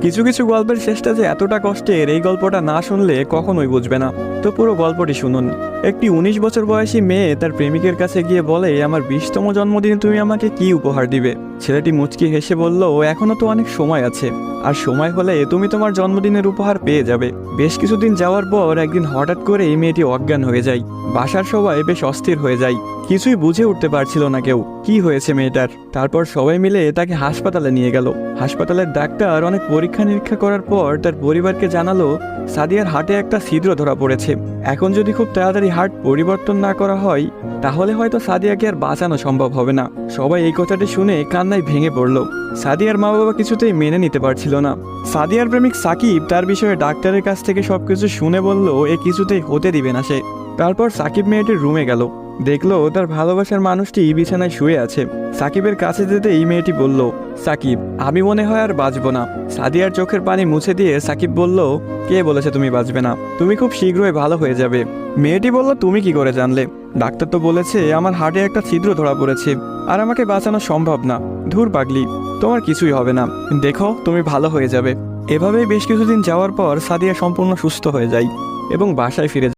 কিছু কিছু গল্পের শেষটা যে এতটা কষ্টের, এই গল্পটা না শুনলে কখনোই বুঝবে না। তো পুরো গল্পটি শুনুন। একটি 19 বছর বয়সী মেয়ে তার প্রেমিকের কাছে গিয়ে বলে, আমার 20তম জন্মদিনে তুমি আমাকে কি উপহার দিবে? ছেলেটি মুচকি হেসে বলল, এখনো তো অনেক সময় আছে, আর সময় হলে তুমি তোমার জন্মদিনের উপহার পেয়ে যাবে। বেশ কিছুদিন যাওয়ার পর একদিন হঠাৎ করে এই মেয়েটি অজ্ঞান হয়ে যায়। বাসার সবাই বেশ অস্থির হয়ে যায়, কিছুই বুঝে উঠতে পারছিল না কেউ কি হয়েছে মেয়েটার। তারপর সবাই মিলে তাকে হাসপাতালে নিয়ে গেল। হাসপাতালের ডাক্তার অনেক পরীক্ষা নিরীক্ষা করার পর তার পরিবারকে জানালো, সাদিয়ার হার্টে একটা ছিদ্র ধরা পড়েছে। এখন যদি খুব তাড়াতাড়ি হার্ট পরিবর্তন না করা হয়, তাহলে হয়তো সাদিয়াকে আর বাঁচানো সম্ভব হবে না। সবাই এই কথাটি শুনে কান্নায় ভেঙে পড়ল। সাদিয়ার মা বাবা কিছুতেই মেনে নিতে পারছিল না। সাদিয়ার প্রেমিক সাকিব তার বিষয়ে ডাক্তারের কাছ থেকে সবকিছু শুনে বলল, এ কিছুতেই হতে দিবে না সে। তারপর সাকিব মেয়েটির রুমে গেল, দেখলো তার ভালোবাসার মানুষটি বিছানায় শুয়ে আছে। সাকিবের কাছে যেতে এই মেয়েটি বলল, সাকিব, আমি মনে হয় আর বাঁচবো না। সাদিয়ার চোখের পানি মুছে দিয়ে সাকিব বলল, কে বলেছে তুমি বাঁচবে না? তুমি খুব শীঘ্রই ভালো হয়ে যাবে। মেয়েটি বলল, তুমি কি করে জানলে? ডাক্তার তো বলেছে আমার হার্টে একটা ছিদ্র ধরা পড়েছে, আর আমাকে বাঁচানো সম্ভব না। ধুর পাগলি, তোমার কিছুই হবে না, দেখো তুমি ভালো হয়ে যাবে। এভাবেই বেশ কিছুদিন যাওয়ার পর সাদিয়া সম্পূর্ণ সুস্থ হয়ে যায় এবং বাসায় ফিরে যায়।